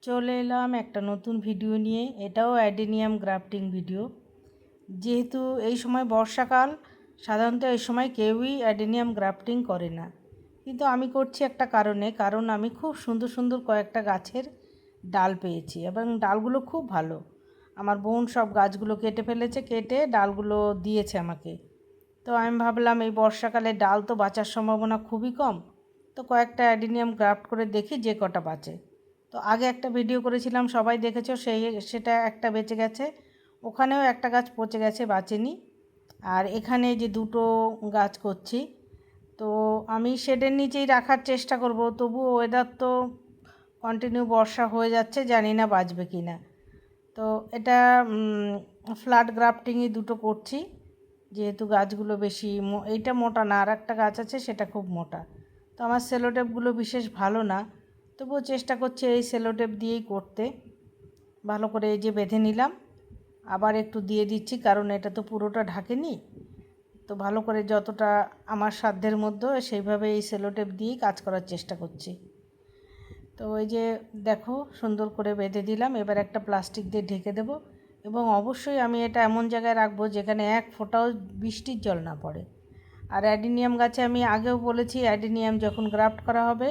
চলে এলাম একটা নতুন ভিডিও নিয়ে। এটাও অ্যাডেনিয়াম গ্রাফটিং ভিডিও। যেহেতু এই সময় বর্ষাকাল, সাধারণত এই সময় কেউই অ্যাডেনিয়াম গ্রাফটিং করে না, কিন্তু আমি করছি একটা কারণ আমি খুব সুন্দর সুন্দর কয়েকটা গাছের ডাল পেয়েছি এবং ডালগুলো খুব ভালো। আমার বোন সব গাছগুলো কেটে ফেলেছে, কেটে ডালগুলো দিয়েছে আমাকে। তো আমি ভাবলাম এই বর্ষাকালে ডাল তো বাঁচার সম্ভাবনা খুবই কম, তো কয়েকটা অ্যাডেনিয়াম গ্রাফট করে দেখি যে কটা বাঁচে। তো আগে একটা ভিডিও করেছিলাম, সবাই দেখেছো, সেটা একটা বেঁচে গেছে। ওখানেও একটা গাছ পচে গেছে, বাঁচেনি। আর এখানে যে দুটো গাছ করছি, তো আমি শেডের নিচেই রাখার চেষ্টা করব, তবু ওয়েদার তো কন্টিনিউ বর্ষা হয়ে যাচ্ছে, জানি না বাঁচবে কি না। তো এটা ফ্ল্যাট গ্রাফটিংই দুটো করছি, যেহেতু গাছগুলো বেশি এইটা মোটা না, আর একটা গাছ আছে সেটা খুব মোটা। তো আমার সেলোটেপগুলো বিশেষ ভালো না, তবুও চেষ্টা করছি এই সেলোটেপ দিয়েই করতে। ভালো করে এই যে বেঁধে নিলাম, আবার একটু দিয়ে দিচ্ছি, কারণ এটা তো পুরোটা ঢাকেনি। তো ভালো করে যতটা আমার সাধ্যের মধ্যে সেইভাবে এই সেলোটেপ দিয়েই কাজ করার চেষ্টা করছি। তো ওই যে দেখো, সুন্দর করে বেঁধে দিলাম। এবার একটা প্লাস্টিক দিয়ে ঢেকে দেব, এবং অবশ্যই আমি এটা এমন জায়গায় রাখবো যেখানে এক ফোঁটাও বৃষ্টির জল না পড়ে। আর অ্যাডেনিয়াম গাছে আমি আগেও বলেছি, অ্যাডেনিয়াম যখন গ্রাফট করা হবে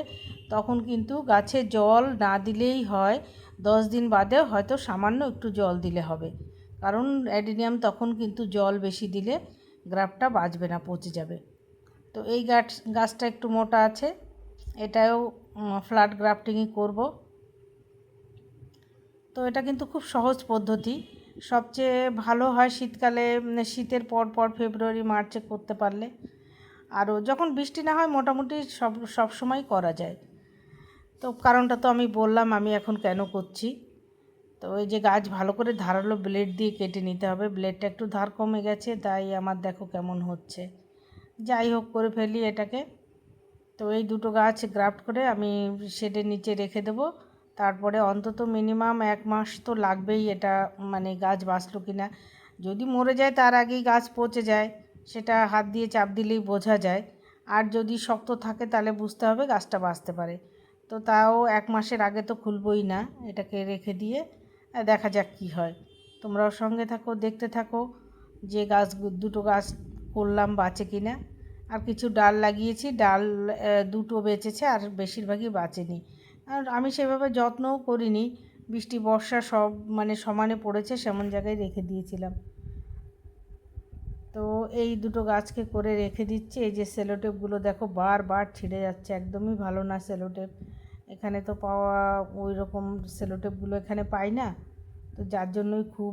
তখন কিন্তু গাছে জল না দিলেই হয়, 10 দিন বাদে হয়তো সামান্য একটু জল দিলে হবে। কারণ অ্যাডেনিয়াম তখন কিন্তু জল বেশি দিলে গ্রাফটটা বাঁচবে না, পচে যাবে। তো এই গাছটা একটু মোটা আছে, এটাও ফ্ল্যাট গ্রাফটিংই করব। তো এটা কিন্তু খুব সহজ পদ্ধতি। সবচেয়ে ভালো হয় শীতকালে, শীতের পর ফেব্রুয়ারি মার্চে করতে পারলে। আরও যখন বৃষ্টি না হয় মোটামুটি সব সময় করা যায়। তো কারণটা তো আমি বললাম আমি এখন কেন করছি। তো এই যে গাছ ভালো করে ধারালো ব্লেড দিয়ে কেটে নিতে হবে। ব্লেডটা একটু ধার কমে গেছে, তাই আমার দেখো কেমন হচ্ছে। যাই হোক, করে ফেলি এটাকে। তো এই দুটো গাছ গ্রাফট করে আমি শেডের নিচে রেখে দেবো। তারপরে অন্তত মিনিমাম 1 মাস তো লাগবেই, এটা মানে গাছ বাঁচলো কি না। যদি মরে যায় তার আগেই গাছ পচে যায়, সেটা হাত দিয়ে চাপ দিলেই বোঝা যায়। আর যদি শক্ত থাকে তাহলে বুঝতে হবে গাছটা বাঁচতে পারে। তো তাও 1 মাসের আগে তো খুলবই না, এটাকে রেখে দিয়ে দেখা যাক কী হয়। তোমরাও সঙ্গে থাকো, দেখতে থাকো যে দুটো গাছ করলাম বাঁচে কি না। আর কিছু ডাল লাগিয়েছি, ডাল দুটো বেঁচেছে, আর বেশিরভাগই বাঁচেনি। আর আমি সেভাবে যত্নও করিনি, বৃষ্টি বর্ষা সব মানে সমানে পড়েছে, সেমন জায়গায় রেখে দিয়েছিলাম। তো এই দুটো গাছকে করে রেখে দিচ্ছি। এই যে সেলোটেপগুলো দেখো বারবার ছিঁড়ে যাচ্ছে, একদমই ভালো না সেলোটেপ। এখানে তো পাওয়া ওই রকম সেলোটেপগুলো এখানে পাই না, তো যার জন্যই খুব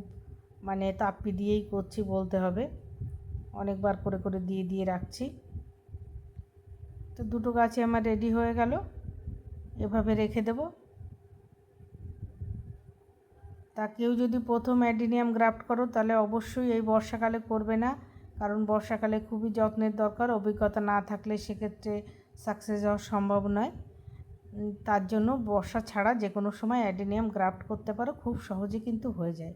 মানে তাপ্পি দিয়েই করছি বলতে হবে। অনেকবার করে করে দিয়ে রাখছি। তো দুটো গাছই আমার রেডি হয়ে গেল, এভাবে রেখে দেব। তা কেউ যদি প্রথম অ্যাডেনিয়াম গ্রাফট করো তাহলে অবশ্যই এই বর্ষাকালে করবে না, কারণ বর্ষাকালে খুবই যত্নের দরকার। অভিজ্ঞতা না থাকলে সেক্ষেত্রে সাকসেস হওয়া সম্ভব নয়। তার জন্য বর্ষা ছাড়া যে কোনো সময় অ্যাডেনিয়াম গ্রাফট করতে পারো, খুব সহজে কিন্তু হয়ে যায়।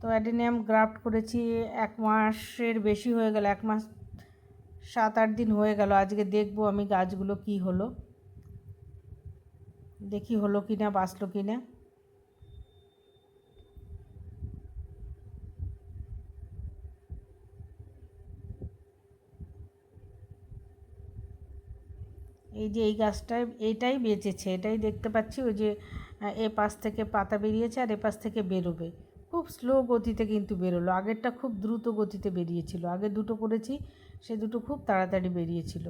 তো অ্যাডেনিয়াম গ্রাফট করেছি 1 মাসের বেশি হয়ে গেল, 1 মাস 7-8 দিন হয়ে গেল। আজকে দেখবো আমি গাছগুলো কি হলো, দেখি হলো কি না, বাঁচলো কি না। এই যে এই গাছটায় এইটাই বেঁচেছে, এটাই দেখতে পাচ্ছি। ওই যে এ পাশ থেকে পাতা বেরিয়েছে আর এ পাশ থেকে বেরোবে, খুব স্লো গতিতে কিন্তু বেরোলো। আগেরটা খুব দ্রুত গতিতে বেরিয়েছিল, আগে দুটো করেছি, সে দুটো খুব তাড়াতাড়ি বেরিয়েছিল।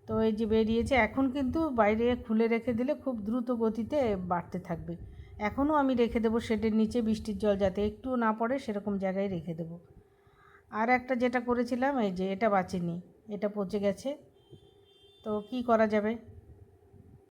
তো এই যে বেরিয়েছে, এখন কিন্তু বাইরে খুলে রেখে দিলে খুব দ্রুত গতিতে বাড়তে থাকবে। এখনও আমি রেখে দেবো শেডের নিচে, বৃষ্টির জল যাতে একটুও না পড়ে সেরকম জায়গায় রেখে দেবো। আর একটা যেটা করেছিলাম, এই যে এটা বাঁচেনি, এটা পচে গেছে। তো কি করা যাবে,